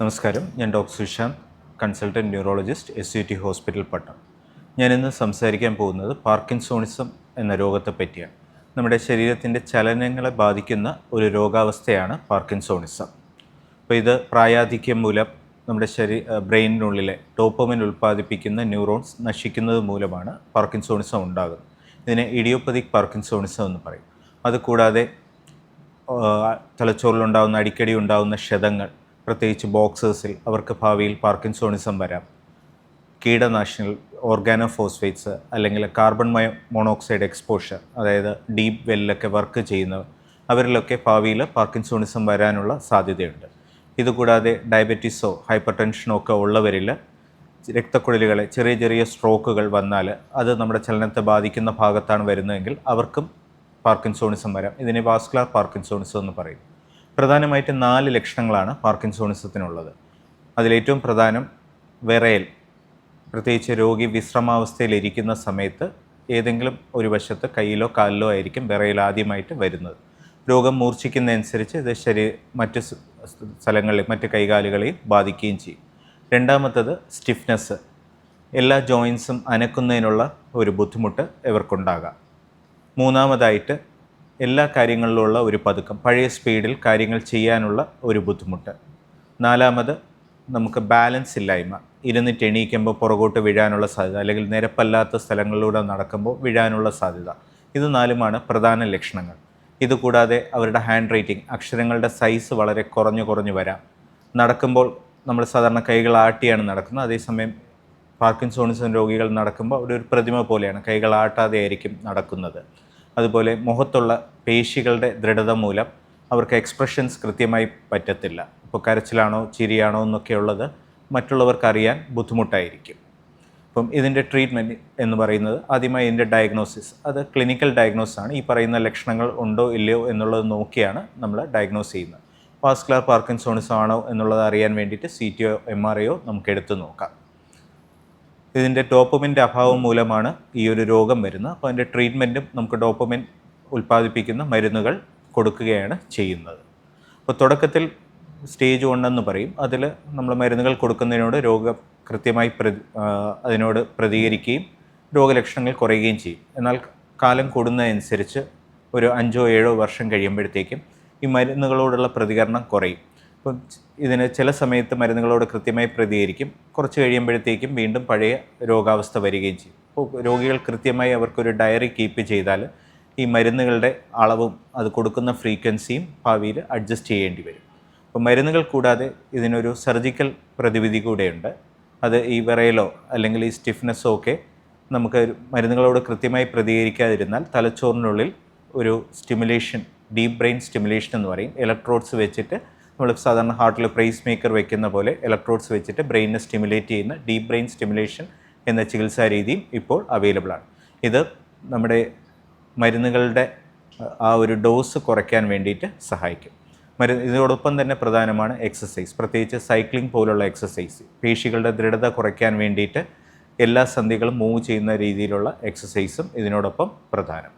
നമസ്കാരം, ഞാൻ doctor Sushanth, consultant neurologist, SUT hospital Pattom. ഞാനിന്ന് സംസാരിക്കാൻ പോകുന്നത് പാർക്കിൻസോണിസം എന്ന രോഗത്തെ പറ്റിയാണ്. നമ്മുടെ ശരീരത്തിൻ്റെ ചലനങ്ങളെ ബാധിക്കുന്ന ഒരു രോഗാവസ്ഥയാണ് പാർക്കിൻസോണിസം. അപ്പോൾ ഇത് പ്രായാധിക്യം മൂലം നമ്മുടെ ബ്രെയിനിനുള്ളിലെ ഡോപ്പമിൻ ഉൽപ്പാദിപ്പിക്കുന്ന ന്യൂറോൺസ് നശിക്കുന്നത് മൂലമാണ് പാർക്കിൻസോണിസം ഉണ്ടാകുന്നത്. ഇതിനെ ഇഡിയോപ്പതിക് പാർക്കിൻസോണിസം എന്ന് പറയും. അതുകൂടാതെ തലച്ചോറിലുണ്ടാകുന്ന അടിക്കടി ഉണ്ടാകുന്ന ക്ഷതങ്ങൾ, പ്രത്യേകിച്ച് ബോക്സേഴ്സിൽ അവർക്ക് ഭാവിയിൽ പാർക്കിൻസോണിസം വരാം. കീടനാശിനികൾ, ഓർഗാനോഫോസ്ഫേറ്റ്സ് അല്ലെങ്കിൽ കാർബൺ മോണോക്സൈഡ് എക്സ്പോഷർ, അതായത് ഡീപ്പ് വെല്ലൊക്കെ വർക്ക് ചെയ്യുന്നവർ, അവരിലൊക്കെ ഭാവിയിൽ പാർക്കിൻസോണിസം വരാനുള്ള സാധ്യതയുണ്ട്. ഇതുകൂടാതെ ഡയബറ്റീസോ ഹൈപ്പർ ടെൻഷനോ ഒക്കെ ഉള്ളവരിൽ രക്തക്കുഴലുകളെ ചെറിയ ചെറിയ സ്ട്രോക്കുകൾ വന്നാൽ അത് നമ്മുടെ ചലനത്തെ ബാധിക്കുന്ന ഭാഗത്താണ് വരുന്നതെങ്കിൽ അവർക്കും പാർക്കിൻസോണിസം വരാം. ഇതിനെ വാസ്കുലർ പാർക്കിൻസോണിസം എന്ന് പറയും. പ്രധാനമായിട്ട് 4 ലക്ഷണങ്ങളാണ് പാർക്കിൻസോണിസത്തിനുള്ളത്. അതിലേറ്റവും പ്രധാനം വിറയൽ. പ്രത്യേകിച്ച് രോഗി വിശ്രമാവസ്ഥയിലിരിക്കുന്ന സമയത്ത് ഏതെങ്കിലും ഒരു വശത്ത് കയ്യിലോ കാലിലോ ആയിരിക്കും വിറയൽ ആദ്യമായിട്ട് വരുന്നത്. രോഗം മൂർച്ഛിക്കുന്നതനുസരിച്ച് ഇത് മറ്റ് സ്ഥലങ്ങളിൽ, മറ്റ് കൈകാലുകളെയും ബാധിക്കുകയും ചെയ്യും. രണ്ടാമത്തത് സ്റ്റിഫ്നെസ്. എല്ലാ ജോയിൻസും അനക്കുന്നതിനുള്ള ഒരു ബുദ്ധിമുട്ട് ഇവർക്കുണ്ടാകാം. മൂന്നാമതായിട്ട് എല്ലാ കാര്യങ്ങളിലുള്ള ഒരു പതുക്കം, പഴയ സ്പീഡിൽ കാര്യങ്ങൾ ചെയ്യാനുള്ള ഒരു ബുദ്ധിമുട്ട്. നാലാമത് നമുക്ക് ബാലൻസ് ഇല്ലായ്മ. ഇരുന്നിട്ട് എണീക്കുമ്പോൾ പുറകോട്ട് വീഴാനുള്ള സാധ്യത, അല്ലെങ്കിൽ നിരപ്പല്ലാത്ത സ്ഥലങ്ങളിലൂടെ നടക്കുമ്പോൾ വീഴാനുള്ള സാധ്യത. ഇത് 4മാണ് പ്രധാന ലക്ഷണങ്ങൾ. ഇതുകൂടാതെ അവരുടെ ഹാൻഡ് റൈറ്റിംഗ്, അക്ഷരങ്ങളുടെ സൈസ് വളരെ കുറഞ്ഞു വരാം. നടക്കുമ്പോൾ നമ്മൾ സാധാരണ കൈകൾ ആട്ടിയാണ് നടക്കുന്നത്. അതേസമയം പാർക്കിൻസോണിസം രോഗികൾ നടക്കുമ്പോൾ ഒരു പ്രതിമ പോലെയാണ്, കൈകൾ ആട്ടാതെ ആയിരിക്കും നടക്കുന്നത്. അതുപോലെ മുഖത്തുള്ള പേശികളുടെ ദൃഢത മൂലം അവർക്ക് എക്സ്പ്രഷൻസ് കൃത്യമായി പറ്റത്തില്ല. ഇപ്പോൾ കരച്ചിലാണോ ചിരിയാണോ എന്നൊക്കെ ഉള്ളത് മറ്റുള്ളവർക്ക് അറിയാൻ ബുദ്ധിമുട്ടായിരിക്കും. അപ്പം ഇതിൻ്റെ ട്രീറ്റ്മെൻറ്റ് എന്ന് പറയുന്നത് ആദ്യമായി ഇതിൻ്റെ ഡയഗ്നോസിസ്, അത് ക്ലിനിക്കൽ ഡയഗ്നോസിസ് ആണ്. ഈ പറയുന്ന ലക്ഷണങ്ങൾ ഉണ്ടോ ഇല്ലയോ എന്നുള്ളത് നോക്കിയാണ് നമ്മൾ ഡയഗ്നോസ് ചെയ്യുന്നത്. വാസ്കുലർ പാർക്കിൻസോണിസം ആണോ എന്നുള്ളത് അറിയാൻ വേണ്ടിയിട്ട് CTയോ MRIയോ നമുക്ക് എടുത്തു നോക്കാം. ഇതിൻ്റെ ഡോപ്പമിൻ്റെ അഭാവം മൂലമാണ് ഈ ഒരു രോഗം വരുന്നത്. അപ്പോൾ അതിൻ്റെ ട്രീറ്റ്മെൻറ്റും നമുക്ക് ഡോപ്പമിൻ ഉൽപ്പാദിപ്പിക്കുന്ന മരുന്നുകൾ കൊടുക്കുകയാണ് ചെയ്യുന്നത്. അപ്പോൾ തുടക്കത്തിൽ സ്റ്റേജ് 1 എന്ന് പറയും. അതിൽ നമ്മൾ മരുന്നുകൾ കൊടുക്കുന്നതിനോട് രോഗം കൃത്യമായി അതിനോട് പ്രതികരിക്കുകയും രോഗലക്ഷണങ്ങൾ കുറയുകയും ചെയ്യും. എന്നാൽ കാലം കൂടുന്നതനുസരിച്ച് ഒരു 5-7 വർഷം കഴിയുമ്പോഴത്തേക്കും ഈ മരുന്നുകളോടുള്ള പ്രതികരണം കുറയും. അപ്പം ഇതിന് ചില സമയത്ത് മരുന്നുകളോട് കൃത്യമായി പ്രതികരിക്കും, കുറച്ച് കഴിയുമ്പോഴത്തേക്കും വീണ്ടും പഴയ രോഗാവസ്ഥ വരികയും ചെയ്യും. അപ്പോൾ രോഗികൾ കൃത്യമായി അവർക്കൊരു ഡയറി കീപ്പ് ചെയ്താൽ ഈ മരുന്നുകളുടെ അളവും അത് കൊടുക്കുന്ന ഫ്രീക്വൻസിയും ഭാവിയിൽ അഡ്ജസ്റ്റ് ചെയ്യേണ്ടി വരും. അപ്പോൾ മരുന്നുകൾ കൂടാതെ ഇതിനൊരു സർജിക്കൽ പ്രതിവിധി കൂടെയുണ്ട്. അത് ഈ വിറയലോ അല്ലെങ്കിൽ ഈ സ്റ്റിഫ്നെസ്സോ ഒക്കെ നമുക്ക് മരുന്നുകളോട് കൃത്യമായി പ്രതികരിക്കാതിരുന്നാൽ തലച്ചോറിനുള്ളിൽ ഒരു സ്റ്റിമുലേഷൻ, ഡീപ്പ് ബ്രെയിൻ സ്റ്റിമുലേഷൻ എന്ന് പറയും. ഇലക്ട്രോഡ്സ് വെച്ചിട്ട് നമ്മൾ സാധാരണ ഹാർട്ടിൽ പ്രൈസ് മേക്കർ വെക്കുന്ന പോലെ ഇലക്ട്രോഡ്സ് വെച്ചിട്ട് ബ്രെയിനിനെ സ്റ്റിമുലേറ്റ് ചെയ്യുന്ന ഡീപ്പ് ബ്രെയിൻ സ്റ്റിമുലേഷൻ എന്ന ചികിത്സാ രീതിയും ഇപ്പോൾ അവൈലബിൾ ആണ്. ഇത് നമ്മുടെ മരുന്നുകളുടെ ആ ഒരു ഡോസ് കുറയ്ക്കാൻ വേണ്ടിയിട്ട് സഹായിക്കും. ഇതിനോടൊപ്പം തന്നെ പ്രധാനമാണ് എക്സസൈസ്, പ്രത്യേകിച്ച് സൈക്ലിംഗ് പോലുള്ള എക്സസൈസ്. പേശികളുടെ ദൃഢത കുറയ്ക്കാൻ വേണ്ടിയിട്ട് എല്ലാ സന്ധികളും മൂവ് ചെയ്യുന്ന രീതിയിലുള്ള എക്സസൈസും ഇതിനോടൊപ്പം പ്രധാനം.